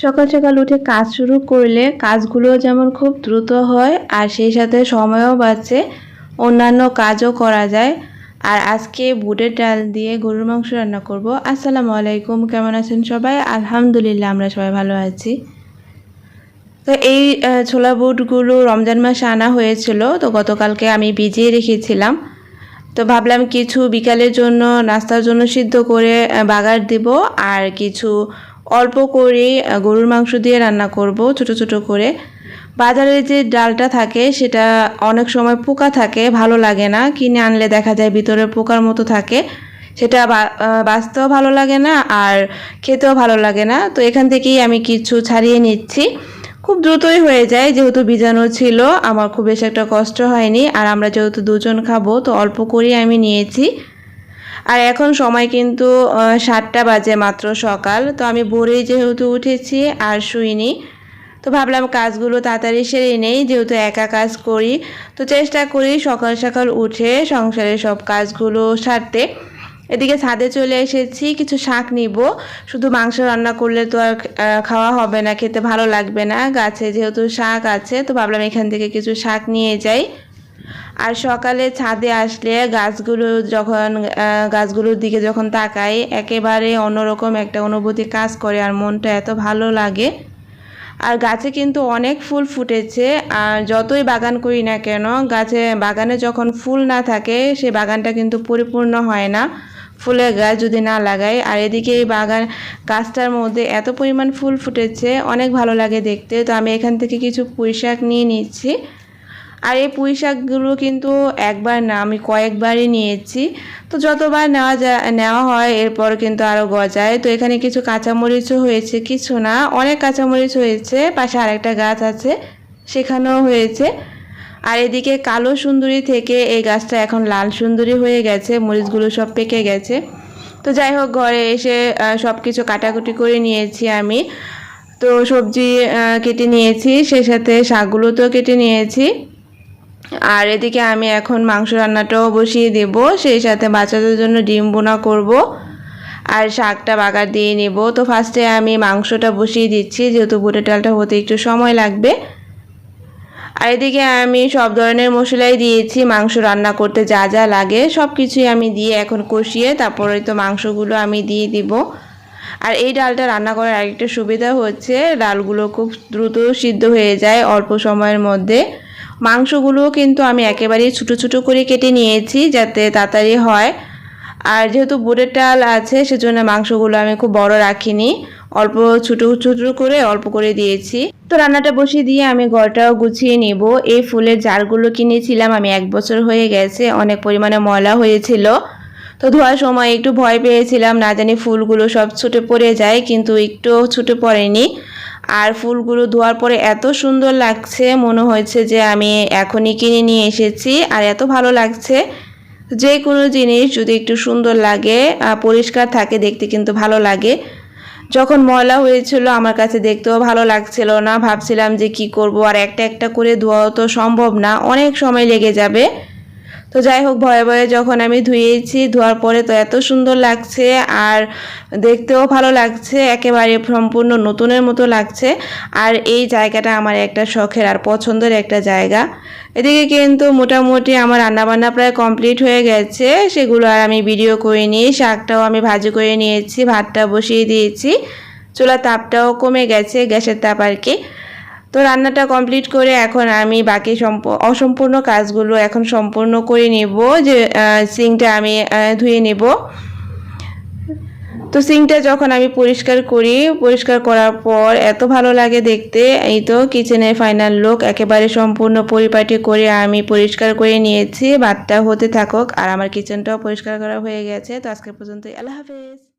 সকাল সকাল উঠে কাজ শুরু করলে কাজগুলো যেমন খুব দ্রুত হয় আর সেই সাথে সময়ও বাঁচে, অন্যান্য কাজও করা যায়। আর আজকে বুটের ডাল দিয়ে গরুর মাংস রান্না করব। আসসালামু আলাইকুম, কেমন আছেন সবাই? আলহামদুলিল্লাহ, আমরা সবাই ভালো আছি। তো এই ছোলা বুটগুলো রমজান মাসে আনা হয়েছিল, তো গতকালকে আমি ভিজিয়ে রেখেছিলাম। তো ভাবলাম কিছু বিকালের জন্য নাস্তার জন্য সিদ্ধ করে বাগার দিব, আর কিছু অল্প করে গরুর মাংস দিয়ে রান্না করব ছোট ছোট করে। বাজারে যে ডালটা থাকে সেটা অনেক সময় পোকা থাকে, ভালো লাগে না। কিনে আনলে দেখা যায় ভিতরে পোকার মতো থাকে, সেটা বাঁচতেও ভালো লাগে না আর খেতেও ভালো লাগে না। তো এখান থেকেই আমি কিছু ছাড়িয়ে নিচ্ছি, খুব দ্রুতই হয়ে যায় যেহেতু বীজাণু ছিল, আমার খুব বেশি একটা কষ্ট হয়নি। আর আমরা যেহেতু দুজন খাবো তো অল্প করেই আমি নিয়েছি। আর এখন সময় কিন্তু 7টা বাজে মাত্র সকাল। তো আমি ভোরেই যেহেতু উঠেছি আর শুইনি, তো ভাবলাম কাজগুলো তাড়াতাড়ি সেরে নেই, যেহেতু একা কাজ করি। তো চেষ্টা করি সকাল সকাল উঠে সংসারের সব কাজগুলো সারতে। এদিকে ছাদে চলে এসেছি, কিছু শাক নিব। শুধু মাংস রান্না করলে তো আর খাওয়া হবে না, খেতে ভালো লাগবে না। গাছে যেহেতু শাক আছে তো ভাবলাম এখান থেকে কিছু শাক নিয়ে যাই। আর সকালে ছাদে আসলে গাছগুলোর দিকে যখন তাকাই একেবারে অন্যরকম একটা অনুভূতি কাজ করে আর মনটা এত ভালো লাগে। আর গাছে কিন্তু অনেক ফুল ফুটেছে, আর যতই বাগান করি না কেন বাগানে যখন ফুল না থাকে সে বাগানটা কিন্তু পরিপূর্ণ হয় না, ফুলের গাছ যদি না লাগাই। আর এদিকে এই গাছটার মধ্যে এত পরিমাণ ফুল ফুটেছে, অনেক ভালো লাগে দেখতে। তো আমি এখান থেকে কিছু পুঁই শাক নিয়ে নিচ্ছি। আর এই পুঁই শাকগুলো কিন্তু একবার না, আমি কয়েকবারই নিয়েছি। তো যতবার নেওয়া হয় এরপর কিন্তু আরও গজায়। তো এখানে কিছু কাঁচামরিচও হয়েছে, কিছু না অনেক কাঁচামরিচ হয়েছে। পাশে আরেকটা গাছ আছে, সেখানেও হয়েছে। আর এদিকে কালো সুন্দরী থেকে এই গাছটা এখন লাল সুন্দরী হয়ে গেছে, মরিচগুলো সব পেকে গেছে। তো যাই হোক, ঘরে এসে সব কিছু কাটাকুটি করে নিয়েছি আমি। তো সবজি কেটে নিয়েছি, সেই সাথে শাকগুলো তো কেটে নিয়েছি। আর এদিকে আমি এখন মাংস রান্নাটাও বসিয়ে দেব, সেই সাথে বাচ্চাদের জন্য ডিম বোনা করব আর শাকটা বাগার দিয়ে নেব। তো ফার্স্টে আমি মাংসটা বসিয়ে দিচ্ছি, যেহেতু বুটের ডালটা হতে একটু সময় লাগবে। আর এদিকে আমি সব ধরনের মশলাই দিয়েছি, মাংস রান্না করতে যা যা লাগে সব কিছুই আমি দিয়ে এখন কষিয়ে তারপরে তো মাংসগুলো আমি দিয়ে দিব। আর এই ডালটা রান্না করার আরেকটা সুবিধা হচ্ছে ডালগুলো খুব দ্রুত সিদ্ধ হয়ে যায় অল্প সময়ের মধ্যে। মাংসগুলোও কিন্তু আমি একেবারেই ছোটো ছোটো করে কেটে নিয়েছি যাতে তাড়াতাড়ি হয়। আর যেহেতু বুটের ডাল আছে সেজন্য মাংসগুলো আমি খুব বড় রাখিনি, অল্প ছোটো ছোটো করে অল্প করে দিয়েছি। তো রান্নাটা বসিয়ে দিয়ে আমি ঘরটাও গুছিয়ে নিব। এই ফুলের জারগুলো কিনেছিলাম আমি 1 বছর হয়ে গেছে, অনেক পরিমাণে ময়লা হয়েছিল। তো ধোয়ার সময় একটু ভয় পেয়েছিলাম, না জানি ফুলগুলো সব ছুটে পড়ে যায়, কিন্তু একটু ছুটে পড়েনি। আর ফুলগুলো ধোয়ার পরে এত সুন্দর লাগছে, মনে হয়েছে যে আমি এখনই কিনে নিয়ে এসেছি। আর এত ভালো লাগছে, যে কোনো জিনিস যদি একটু সুন্দর লাগে পরিষ্কার থাকে দেখতে কিন্তু ভালো লাগে। যখন ময়লা হয়েছিল আমার কাছে দেখতেও ভালো লাগছিল না, ভাবছিলাম যে কি করব, আর একটা একটা করে ধোয়াও তো সম্ভব না, অনেক সময় লেগে যাবে। তো যাই হোক, ভয়ে ভয়ে যখন আমি ধুয়েছি, ধোয়ার পরে তো এত সুন্দর লাগছে আর দেখতেও ভালো লাগছে, একেবারে সম্পূর্ণ নতুনের মতো লাগছে। আর এই জায়গাটা আমার একটা শখের আর পছন্দের একটা জায়গা। এদিকে কিন্তু মোটামুটি আমার রান্নাবান্না প্রায় কমপ্লিট হয়ে গেছে, সেগুলো আর আমি ভিডিও করে নিই। শাকটাও আমি ভাজি করে নিয়েছি, ভাতটা বসিয়ে দিয়েছি, চুলার তাপটাও কমে গেছে, গ্যাসের তাপ আর কি। তো রান্নাটা কমপ্লিট করে এখন আমি বাকি অসম্পূর্ণ কাজগুলো এখন সম্পূর্ণ করে নেব। যে সিঙ্কটা আমি ধুয়ে নেব। তো সিঙ্কটা যখন আমি পরিষ্কার করি, পরিষ্কার করার পর এত ভালো লাগে দেখতে। এই তো কিচেনের ফাইনাল লুক, একেবারে সম্পূর্ণ পরিপাটি করে আমি পরিষ্কার করে নিয়েছি। ভাতটা হতে থাকুক আর আমার কিচেনটাও পরিষ্কার করা হয়ে গেছে। তো আজকে পর্যন্ত, আল্লাহ হাফেজ।